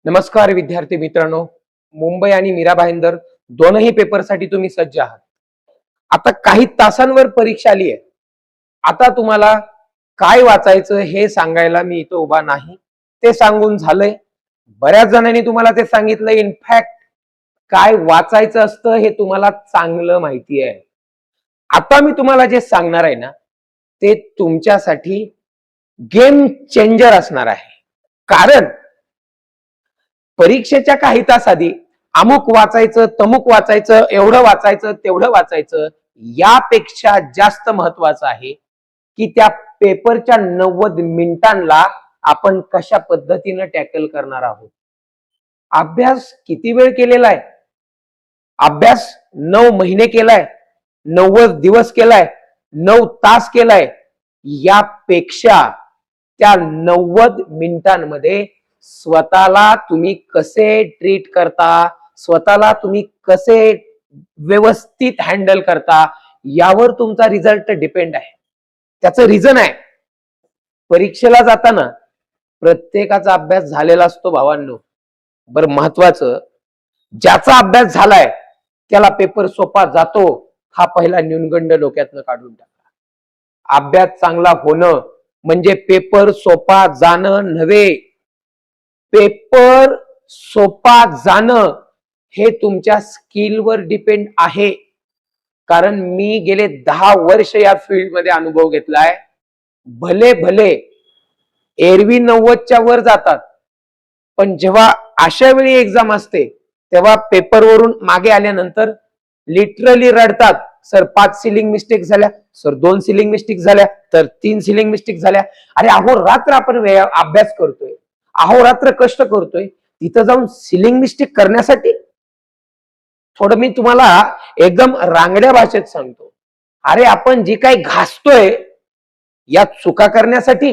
नमस्कार विद्यार्थी मित्रांनो, मुंबई आणि मीरा भाईंदर दोनही पेपरसाठी तुम्ही सज्ज आहात. आता काही तासांवर परीक्षा आली आहे. आता तुम्हाला काय वाचायचं हे सांगायला मी इथं उभा नाही, ते सांगून झालंय. बऱ्याच जणांनी तुम्हाला ते सांगितलं. इनफॅक्ट काय वाचायचं असतं हे तुम्हाला चांगलं माहिती आहे. आता मी तुम्हाला जे सांगणार आहे ना, ते तुमच्यासाठी गेम चेंजर असणार आहे. कारण परीक्षेच्या काही तास आधी अमुक वाचायचं, तमुक वाचायचं, एवढं वाचायचं, तेवढं वाचायचं, यापेक्षा जास्त महत्वाचं आहे की त्या पेपरच्या 90 मिनिटांना आपण कशा पद्धतीनं टॅकल करणार आहोत. अभ्यास किती वेळ केलेला आहे? अभ्यास 9 महिने केलाय, 90 दिवस केलाय, 9 तास केलाय. यापेक्षा त्या 90 मिनिटांमध्ये स्वतःला तुम्ही कसे ट्रीट करता, स्वतःला तुम्ही कसे व्यवस्थित हँडल करता, यावर तुमचा रिझल्ट डिपेंड आहे. त्याचं रिझन आहे, परीक्षेला जाताना प्रत्येकाचा अभ्यास झालेला असतो भावांनो. बरं, महत्वाचं, ज्याचा अभ्यास झालाय त्याला पेपर सोपा जातो, हा पहिला न्यूनगंड डोक्यातनं काढून टाका. अभ्यास चांगला होणं म्हणजे पेपर सोपा जाणं नव्हे. पेपर सोपा जाणं हे तुमच्या स्किलवर डिपेंड आहे. कारण मी गेले 10 वर्ष या फील्डमध्ये अनुभव घेतलाय. भले भले एरवी 90च्या वर जातात, पण जेव्हा अशा वेळी एक्झाम असते तेव्हा पेपरवरून मागे आल्यानंतर लिटरली रडतात. सर 5 सिलिंग मिस्टेक झाल्या, सर 2 सिलिंग मिस्टेक झाल्या, तर 3 सिलिंग मिस्टेक झाल्या. अरे अहोरात्र आपण अभ्यास करतोय, अहोरात्र कष्ट करतोय, तिथं जाऊन सिलिंग मिस्टेक करण्यासाठी? थोडं मी तुम्हाला एकदम रांगड्या भाषेत सांगतो, अरे आपण जी काही घासतोय या चुका करण्यासाठी?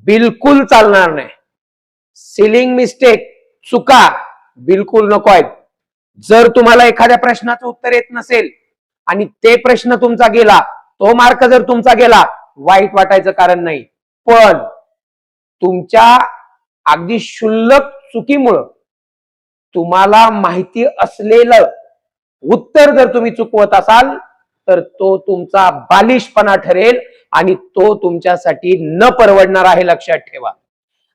बिलकुल चालणार नाही. सिलिंग मिस्टेक, चुका बिलकुल नको आहेत. जर तुम्हाला एखाद्या प्रश्नाचं उत्तर येत नसेल आणि ते प्रश्न तुमचा गेला, तो मार्क जर तुमचा गेला, वाईट वाटायचं कारण नाही. पण तुमच्या अगदी क्षुल्लक चुकीमुळं तुम्हाला माहिती असलेलं उत्तर जर तुम्ही चुकवत असाल तर तो तुमचा बालिशपणा ठरेल आणि तो तुमच्यासाठी न परवडणार आहे. लक्षात ठेवा.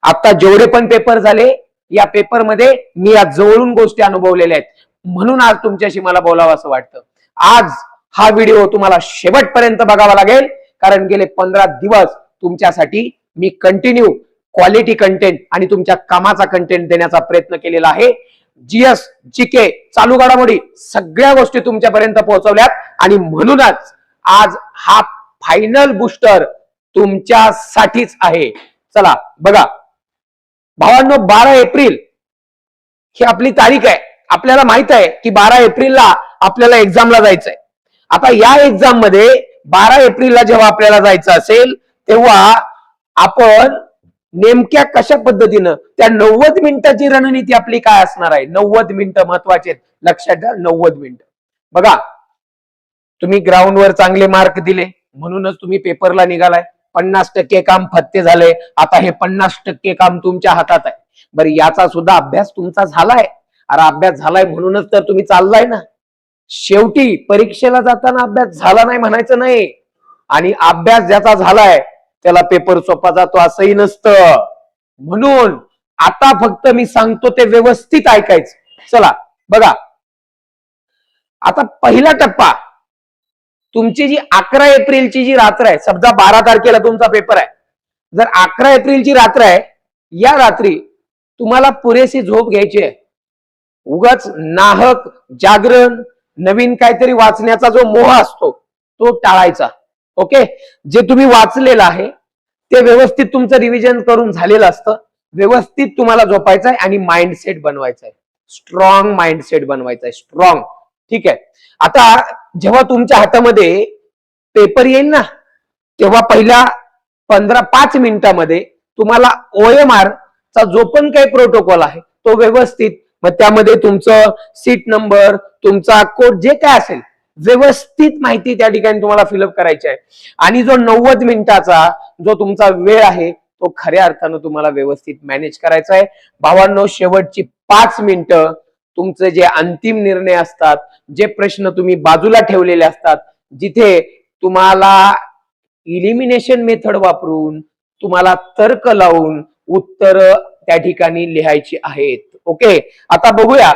आता जेवढे पण पेपर झाले, या पेपरमध्ये मी आज जवळून गोष्टी अनुभवलेल्या आहेत, म्हणून आज तुमच्याशी मला बोलावं असं वाटतं. आज हा व्हिडिओ तुम्हाला शेवटपर्यंत बघावा लागेल, कारण गेले 15 दिवस तुमच्यासाठी मी कंटिन्यू क्वालिटी कंटेंट आणि तुमच्या कामाचा कंटेंट देण्याचा प्रयत्न केलेला आहे. जीएस, जीके, चालू घडामोडी सगळ्या गोष्टी तुमच्यापर्यंत पोहोचवल्यात आणि म्हणूनच आज हा फायनल बूस्टर तुमच्यासाठीच आहे. चला बघा भावांनो, 12 एप्रिल ही आपली तारीख आहे. आपल्याला माहित आहे की 12 एप्रिलला आपल्याला एक्झामला जायचंय. आता या एक्झाम मध्ये 12 एप्रिलला जेव्हा आपल्याला जायचं असेल तेव्हा आपण नेमक्या कशा पद्धतीनं त्या 90 मिनिटाची रणनीती आपली काय असणार आहे? 90 मिनिटं महत्वाचे आहेत, लक्षात घ्या. 90 मिनिटं. बघा, तुम्ही ग्राउंडवर चांगले मार्क दिले म्हणूनच तुम्ही पेपरला निघालाय. 50% काम फत्ते झाले. आता हे 50% काम तुमच्या हातात आहे. बरं, याचा सुद्धा अभ्यास तुमचा झालाय. अरे अभ्यास झालाय म्हणूनच तर तुम्ही चाललाय ना. शेवटी परीक्षेला जाताना अभ्यास झाला नाही म्हणायचं नाही, आणि अभ्यास ज्याचा झालाय त्याला पेपर सोपा जातो असंही नसतं. म्हणून आता फक्त मी सांगतो ते व्यवस्थित ऐकायचं. चला बघा, आता पहिला टप्पा, तुमची जी 11 एप्रिलची जी रात्र आहे, समजा 12 तारखेला तुमचा पेपर आहे, जर 11 एप्रिलची रात्र आहे, या रात्री तुम्हाला पुरेशी झोप घ्यायची आहे. उगाच नाहक जागरण, नवीन काहीतरी वाचण्याचा जो मोह असतो तो टाळायचा. ओके, जे तुम्ही वाचलेलं आहे ते व्यवस्थित तुमचं रिव्हिजन करून झालेलं असतं. व्यवस्थित तुम्हाला झोपायचं आहे आणि माइंडसेट बनवायचा आहे. स्ट्रॉंग माइंडसेट बनवायचा आहे, स्ट्रॉंग. ठीक आहे. आता जेव्हा तुमच्या हातामध्ये पेपर येईल ना, तेव्हा पहिल्या 5 मिनिटांमध्ये तुम्हाला OMR चा जो पण काही प्रोटोकॉल आहे तो व्यवस्थित, मग त्यामध्ये तुमचं सीट नंबर, तुमचा कोड, जे काय असेल व्यवस्थित माहिती त्या ठिकाणी तुम्हाला फिलअप करायची आहे. आणि जो 90 मिनिटाचा जो तुमचा वेळ आहे तो खऱ्या अर्थानं तुम्हाला व्यवस्थित मॅनेज करायचा आहे. भावांनो, शेवटची 5 मिनिटं तुमचे जे अंतिम निर्णय असतात, जे प्रश्न तुम्ही बाजूला ठेवलेले असतात, जिथे तुम्हाला इलिमिनेशन मेथड वापरून, तुम्हाला तर्क लावून उत्तर त्या ठिकाणी लिहायची आहेत. ओके, आता बघूया.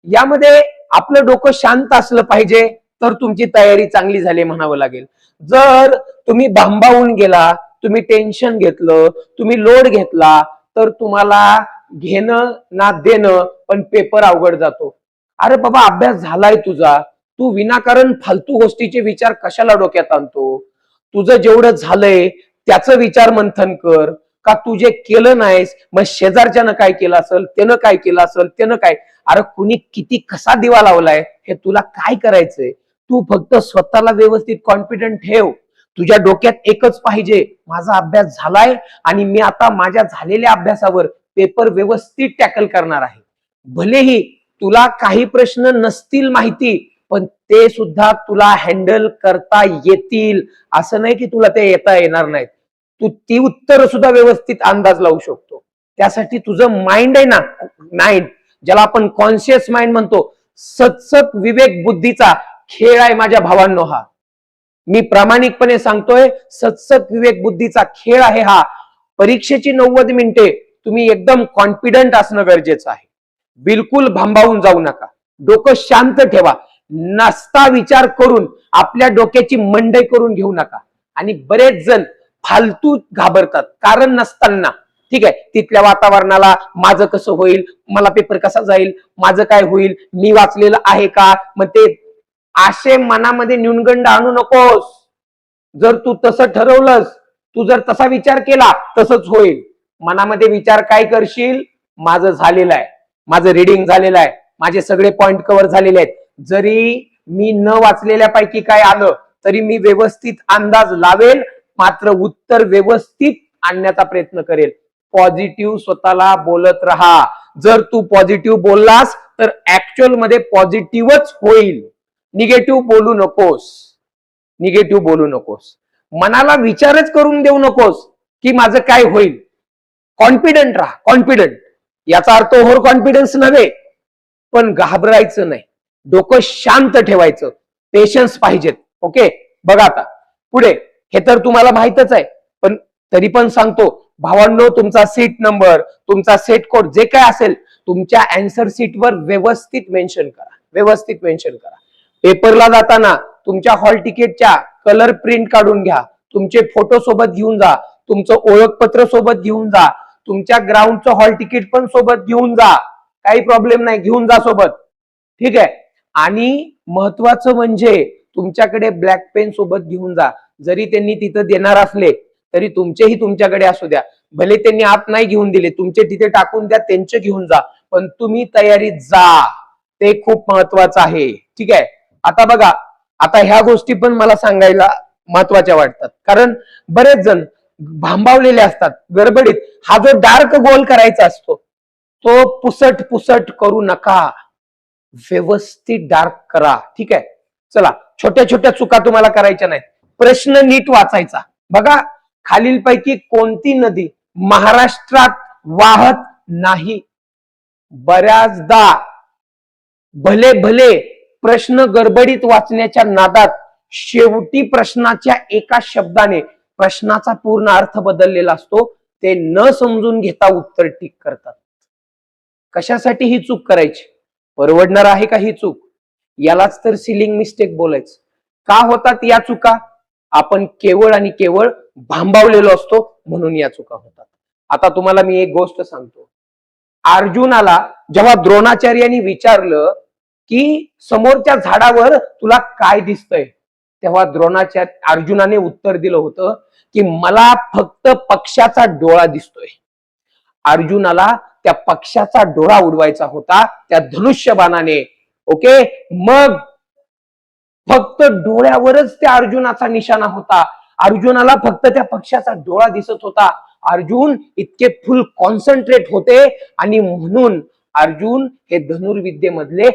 यामध्ये आपलं डोकं शांत असलं पाहिजे, तर तुमची तयारी चांगली झाली म्हणावं लागेल. जर तुम्ही भांबावून गेला, तुम्ही टेन्शन घेतलं, तुम्ही लोड घेतला, तर तुम्हाला घेणं ना देणं पण पेपर अवघड जातो. अरे बाबा, अभ्यास झालाय तुझा, तू विनाकारण फालतू गोष्टीचे विचार कशाला डोक्यात आणतो? तुझं जेवढं झालंय त्याचं विचार मंथन कर. का तू जे केलं नाहीस, मग शेजारच्यानं काय केलं असेल, त्यानं काय केलं असेल, त्यानं काय, अरे कुणी किती कसा दिवा लावलाय हे तुला काय करायचंय? तू फक्त स्वतःला व्यवस्थित कॉन्फिडंट ठेव. तुझ्या डोक्यात एकच पाहिजे, माझा अभ्यास झालाय आणि मी आता माझ्या झालेल्या अभ्यासावर पेपर व्यवस्थित टॅकल करणार आहे. भलेही तुला काही प्रश्न नसतील माहिती, पण ते सुद्धा तुला हँडल करता येतील. असं नाही की तुला ते येता येणार नाहीत. तू ती उत्तर सुद्धा व्यवस्थित अंदाज लावू शकतो. त्यासाठी तुझं माइंड आहे ना, माइंड ज्याला आपण कॉन्शियस माइंड म्हणतो, सतसत विवेक बुद्धीचा खेळ आहे माझ्या भावांनो हा. मी प्रामाणिकपणे सांगतोय, सतसत विवेक बुद्धीचा खेळ आहे हा. परीक्षेची 90 मिनिटे तुम्ही एकदम कॉन्फिडंट असणं गरजेचं आहे. बिलकुल भांबावून जाऊ नका. डोकं शांत ठेवा. नसता विचार करून आपल्या डोक्याची मंडई करून घेऊ नका. आणि बरेच जण फालतू घाबरतात कारण नसताना. ठीक आहे, तिथल्या वातावरणाला माझं कसं होईल, मला पेपर कसा जाईल, माझं काय होईल, मी वाचलेलं आहे का, मग ते असे मनामध्ये न्यूनगंड आणू नकोस. जर तू तसं ठरवलंस, तू जर तसा विचार केला, तसंच होईल. मनामध्ये विचार काय करशील, माझं झालेलं आहे, माझं रिडिंग झालेलं आहे, माझे सगळे पॉइंट कव्हर झालेले आहेत. जरी मी न वाचलेल्या पैकी काय आलं तरी मी व्यवस्थित अंदाज लावेल, मात्र उत्तर व्यवस्थित आणण्याचा प्रयत्न करेल. पॉझिटिव्ह स्वतःला बोलत राहा. जर तू पॉझिटिव्ह बोललास तर ऍक्च्युअल मध्ये पॉझिटिव्हच होईल. निगेटिव्ह बोलू नकोस. निगेटिव्ह बोलू नकोस. मनाला विचारच करून देऊ नकोस की माझं काय होईल. कॉन्फिडंट राहा. कॉन्फिडंट याचा अर्थ ओव्हर कॉन्फिडन्स नव्हे, पण घाबरायचं नाही. डोकं शांत ठेवायचं. पेशन्स पाहिजेत. ओके, बघा आता पुढे. हे तर तुम्हाला माहितच आहे, पण तरी पण सांगतो भावांनो, तुमचा सीट नंबर, तुमचा सेट कोड जे काय असेल, तुमच्या अँसर सीटवर व्यवस्थित मेन्शन करा. व्यवस्थित मेन्शन करा. पेपरला जाताना तुमच्या हॉल तिकीटच्या कलर प्रिंट काढून घ्या. तुमचे फोटो सोबत घेऊन जा. तुमचं ओळखपत्र सोबत घेऊन जा. तुमच्या ग्राउंडचं हॉल तिकीट पण सोबत घेऊन जा. काही प्रॉब्लेम नाही, घेऊन जा सोबत. ठीक आहे. आणि महत्वाचं म्हणजे तुमच्याकडे ब्लॅक पेन सोबत घेऊन जा. जरी त्यांनी तिथं देणार असले तरी तुमचेही तुमच्याकडे असू द्या. भले त्यांनी आत नाही घेऊन दिले, तुमचे तिथे टाकून द्या, त्यांचे घेऊन जा, पण तुम्ही तयारीत जा. ते खूप महत्वाचं आहे. ठीक आहे. आता बघा, आता ह्या गोष्टी पण मला सांगायला महत्वाच्या वाटतात, कारण बरेच जण भांबावलेले असतात गडबडीत. हा जो डार्क गोल करायचा असतो तो पुसट पुसट करू नका. व्यवस्थित डार्क करा. ठीक आहे. चला, छोट्या छोट्या चुका तुम्हाला करायच्या नाहीत. प्रश्न नीट वाचायचा. बघा, खालीलपैकी कोणती नदी महाराष्ट्रात वाहत नाही? बऱ्याचदा भले भले प्रश्न गडबडीत वाचण्याच्या नादात शेवटी प्रश्नाच्या एका शब्दाने प्रश्नाचा पूर्ण अर्थ बदललेला असतो. ते न समजून घेता उत्तर टिक करतात. कशासाठी ही चूक करायची? परवडणार आहे का ही चूक? यालाच तर सिलिंग मिस्टेक बोलायचं. का होतात या चुका? आपण केवळ आणि केवळ भांबावलेलो असतो म्हणून या चुका होतात. आता तुम्हाला मी एक गोष्ट सांगतो. अर्जुनाला जेव्हा द्रोणाचार्यांनी विचारलं की समोरच्या झाडावर तुला काय दिसतंय, तेव्हा अर्जुनाने उत्तर दिलं होतं की मला फक्त पक्ष्याचा डोळा दिसतोय. अर्जुनाला त्या पक्ष्याचा डोळा उडवायचा होता त्या धनुष्यबाणाने. ओके, मग फक्त डोळ्यावरच त्या अर्जुनाचा निशाणा होता. अर्जुनाला फक्त त्या पक्ष्याचा डोळा दिसत होता. अर्जुन इतके फुल कॉन्सन्ट्रेट होते आणि म्हणून अर्जुन हे धनुर्विद्येमधले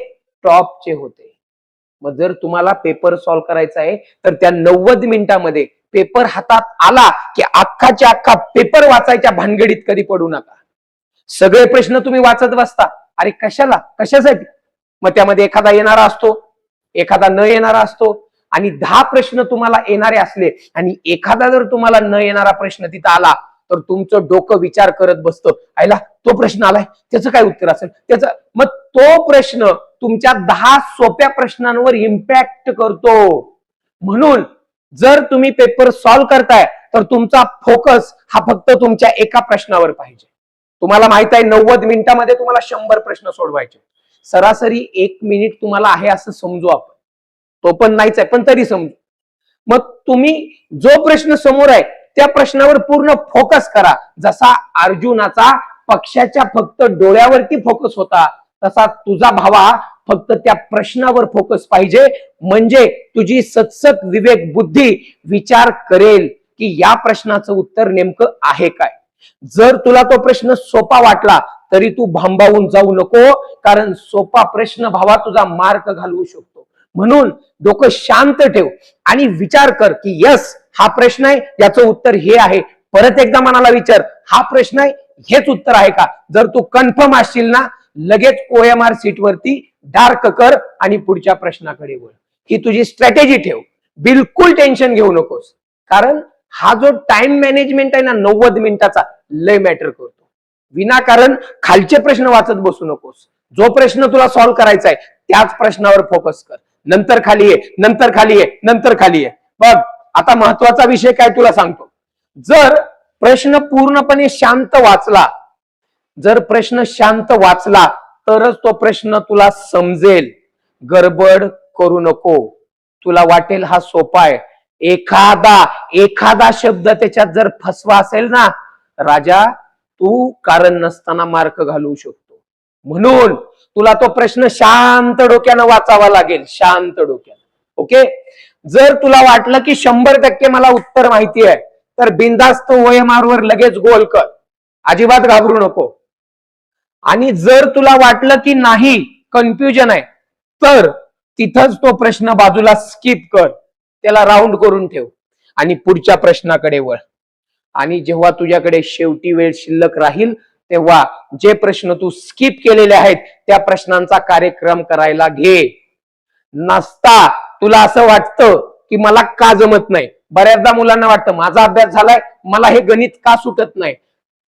टॉपचे होते. मग जर तुम्हाला पेपर सॉल्व्ह करायचा आहे तर त्या 90 मिनिटांमध्ये पेपर हातात आला की अख्खाच्या अख्खा पेपर वाचायच्या भानगडीत कधी पडू नका. सगळे प्रश्न तुम्ही वाचत बसता, अरे कशाला, कशासाठी? मग त्यामध्ये एखादा येणारा असतो, एखादा न येणारा असतो, आणि 10 प्रश्न तुम्हाला येणारे असले आणि एखादा जर तुम्हाला न येणारा प्रश्न तिथं आला तर तुमचं डोकं विचार करत बसतं, आयला तो प्रश्न आलाय, त्याचं काय उत्तर असेल, त्याचं. मग तो प्रश्न तुमच्या 10 सोप्या प्रश्नांवर इम्पॅक्ट करतो. म्हणून जर तुम्ही पेपर सॉल्व्ह करताय तर तुमचा फोकस हा फक्त तुमच्या एका प्रश्नावर पाहिजे. तुम्हाला माहित आहे 90 मिनिटामध्ये तुम्हाला 100 प्रश्न सोडवायचे. सरासरी 1 मिनिट तुम्हाला आहे असं समजू आपण, तो पण नाहीच आहे पण तरी समजू. मग तुम्ही जो प्रश्न समोर आहे त्या प्रश्नावर पूर्ण फोकस करा. जसा अर्जुनाचा पक्षाच्या फक्त डोळ्यावरती फोकस होता तसा तुझा भावा फक्त त्या प्रश्नावर फोकस पाहिजे. म्हणजे तुझी सतसत विवेक बुद्धी विचार करेल की या प्रश्नाचं उत्तर नेमकं आहे काय. जर तुला तो प्रश्न सोपा वाटला तरी तू भांबावून जाऊ नको, कारण सोपा प्रश्न भावा तुझा मार्क घालवू शकतो. म्हणून डोकं शांत ठेव आणि विचार कर की यस हा प्रश्न आहे, याचं उत्तर हे आहे. परत एकदा मनाला विचार, हा प्रश्न आहे, हेच उत्तर आहे का? जर तू कन्फर्म असशील ना, लगेच OMR सीट वरती डार्क कर आणि पुढच्या प्रश्नाकडे वळ. ही तुझी स्ट्रॅटेजी ठेव. बिलकुल टेन्शन घेऊ नकोस, कारण हा जो टाइम मॅनेजमेंट आहे ना 90 मिनिटाचा, लय मॅटर करतो. विनाकारण खालचे प्रश्न वाचत बसू नकोस. जो प्रश्न तुला सॉल्व्ह करायचा आहे त्याच प्रश्नावर फोकस कर. नंतर खाली ये, नंतर खाली ये, नंतर खाली ये. बघ आता महत्वाचा विषय काय तुला सांगतो. जर प्रश्न पूर्णपणे शांत वाचला, जर प्रश्न शांत वाचला तरच तो प्रश्न तुला समजेल. गडबड करू नको. तुला वाटेल हा सोपा आहे, एखादा शब्द त्याच्यात जर फसवा असेल ना राजा, तू कारण नसताना मार्क घालवू शकतो. म्हणून तुला तो प्रश्न शांत डोक्यानं वाचावा लागेल, शांत डोक्यानं. ओके. जर तुला वाटलं की 100% मला उत्तर माहिती आहे तर बिनधास्त OMR वर लगेच गोल कर, अजिबात घाबरू नको. आणि जर तुला वाटलं की नाही कन्फ्युजन आहे तर तिथंच तो प्रश्न बाजूला स्किप कर, त्याला राऊंड करून ठेव आणि पुढच्या प्रश्नाकडे वळ. आणि जेव्हा तुझ्याकडे शेवटी वेळ शिल्लक राहील तेव्हा जे प्रश्न तू स्किप केलेले आहेत त्या प्रश्नांचा कार्यक्रम करायला घे. नसता तुला असं वाटतं की मला का जमत नाही, बऱ्याचदा मुलांना वाटतं माझा अभ्यास झालाय, मला हे गणित का सुटत नाही.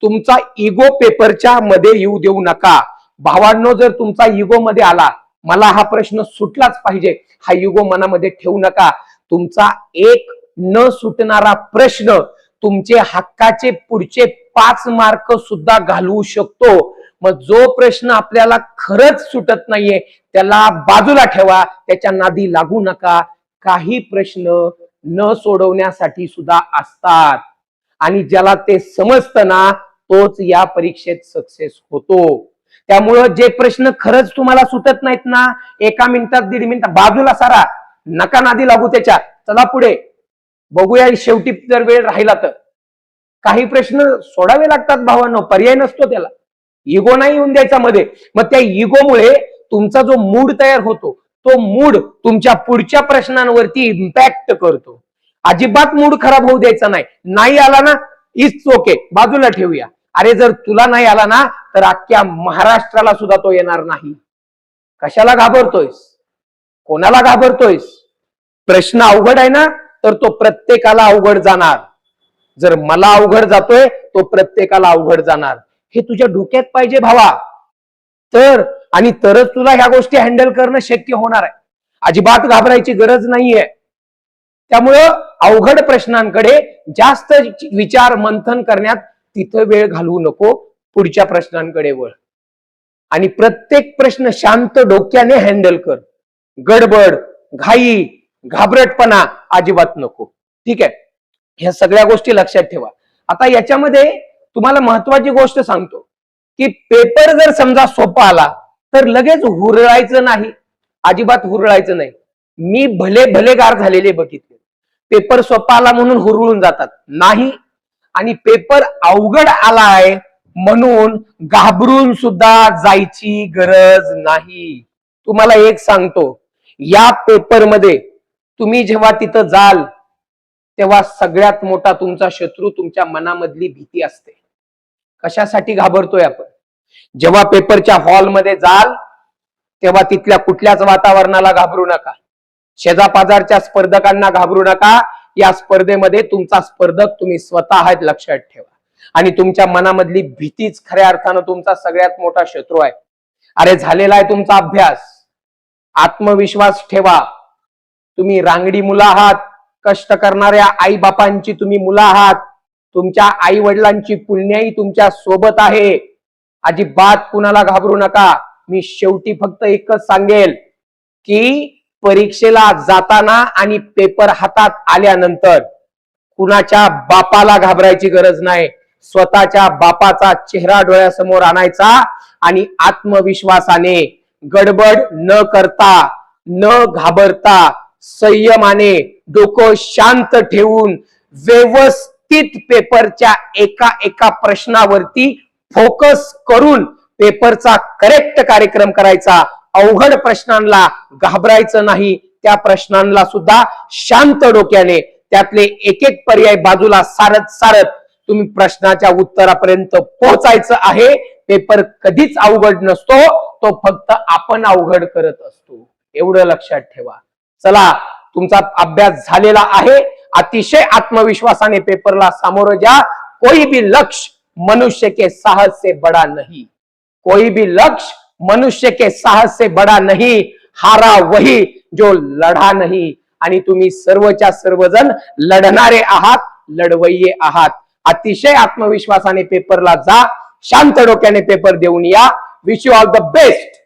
तुमचा इगो पेपरच्या मध्ये येऊ देऊ नका. भावांनो, जर तुमचा इगो मध्ये आला, मला हा प्रश्न सुटलाच पाहिजे, हा इगो मनामध्ये ठेवू नका. तुमचा एक न सुटणारा प्रश्न तुमचे हक्काचे पुढचे 5 मार्क सुद्धा घालवू शकतो. मग जो प्रश्न आपल्याला खरंच सुटत नाहीये त्याला बाजूला ठेवा, त्याच्या नादी लागू नका. काही प्रश्न न सोडवण्यासाठी सुद्धा असतात आणि ज्याला ते समजतं ना तोच या परीक्षेत सक्सेस होतो. त्यामुळं जे प्रश्न खरंच तुम्हाला सुटत नाहीत ना, 1 मिनिटात 1.5 मिनिटात बाजूला सारा, नका नादी लागू त्याच्या. चला पुढे बघूया. शेवटी जर वेळ राहिला तर काही प्रश्न सोडावे लागतात भावांनो, पर्याय नसतो त्याला. इगो नाही येऊन द्यायचा मध्ये. मग त्या इगोमुळे तुमचा जो मूड तयार होतो तो मूड तुमच्या पुढच्या प्रश्नांवरती इम्पॅक्ट करतो. अजिबात मूड खराब होऊ द्यायचा नाही. नाही आला ना इट्स ओके, बाजूला ठेवूया. अरे जर तुला नाही आला ना तर अख्ख्या महाराष्ट्राला सुद्धा तो येणार नाही. कशाला घाबरतोयस, कोणाला घाबरतोयस? प्रश्न अवघड आहे ना तर तो प्रत्येकाला अवघड जाणार. जर मला अवघड जातोय तो प्रत्येकाला अवघड जाणार. हे तुझ्या डोक्यात पाहिजे भावा. तर आणि तरच तुला ह्या गोष्टी हँडल करणं शक्य होणार आहे. अजिबात घाबरायची गरज नाहीये. त्यामुळं अवघड प्रश्नांकडे जास्त विचार मंथन करण्यात तिथं वेळ घालवू नको, पुढच्या प्रश्नांकडे वळ. आणि प्रत्येक प्रश्न शांत डोक्याने हँडल कर. गडबड, घाई, घाबरटपणा अजिबात नको. ठीक आहे. ह्या सगळ्या गोष्टी लक्षात ठेवा. आता याच्यामध्ये तुम्हाला महत्वाची गोष्ट सांगतो की पेपर जर समजा सोपा आला तर लगेच हुरळायचं नाही, अजिबात हुरळायचं नाही. मी भले गार झालेले बघितले. पेपर सोपा आला म्हणून हुरळून जातात नाही, आणि पेपर अवघड आलाय म्हणून घाबरून सुद्धा जायची गरज नाही. तुम्हाला एक सांगतो, या पेपरमध्ये तुम्ही जेव्हा तिथं जाल तेव्हा सगळ्यात मोठा तुमचा शत्रू तुमच्या मनामधली भीती असते. कशासाठी घाबरतोय आपण? जेव्हा पेपरच्या हॉलमध्ये जाल तेव्हा तिथल्या कुठल्याच वातावरणाला घाबरू नका, शेजापाजारच्या स्पर्धकांना घाबरू नका. या स्पर्धेमध्ये तुमचा स्पर्धक तुम्ही स्वतः आहेत, लक्षात ठेवा. आणि तुमच्या मनामधली भीतीच खऱ्या अर्थानं तुमचा सगळ्यात मोठा शत्रू आहे. अरे झालेला आहे तुमचा अभ्यास, आत्मविश्वास ठेवा. तुम्ही रांगडी मुलं आहात, कष्ट करणाऱ्या आई बापांची तुम्ही मुलं आहात. तुमच्या आई वडिलांची पुण्याई तुमच्या सोबत आहे. अजिबात कुणाला घाबरू नका. मी शेवटी फक्त एकच सांगेल की परीक्षेला जाताना आणि पेपर हातात आल्यानंतर कुणाच्या बापाला घाबरायची गरज नाही. स्वतःच्या बापाचा चेहरा डोळ्यासमोर आणायचा आणि आत्मविश्वासाने, गडबड न करता, न घाबरता, संयमाने, डोकं शांत ठेवून व्यवस्थित पेपरच्या एका एका प्रश्नावरती फोकस करून पेपरचा करेक्ट कार्यक्रम करायचा. अवघड प्रश्नांना घाबरायचं नाही. त्या प्रश्नांना सुद्धा शांत डोक्याने त्यातले एक एक पर्याय बाजूला सारत सारत तुम्ही प्रश्नाच्या उत्तरापर्यंत पोहोचायचं आहे. पेपर कधीच अवघड नसतो, तो फक्त आपण अवघड करत असतो. एवढं लक्षात ठेवा. चला, तुमचा अभ्यास झालेला आहे. अतिशय आत्मविश्वासाने पेपरला सामोरं जा. कोई भी लक्ष्य मनुष्य के साहस से बड़ा नहीं. कोई भी लक्ष्य मनुष्य के साहस से बड़ा नहीं. हारा वही जो लढा नहीं. आणि तुम्ही सर्वच्या सर्वजण लढणारे आहात, लढवय्ये आहात. अतिशय आत्मविश्वासाने पेपरला जा, शांत डोक्याने पेपर देऊन या. Wish you all the best.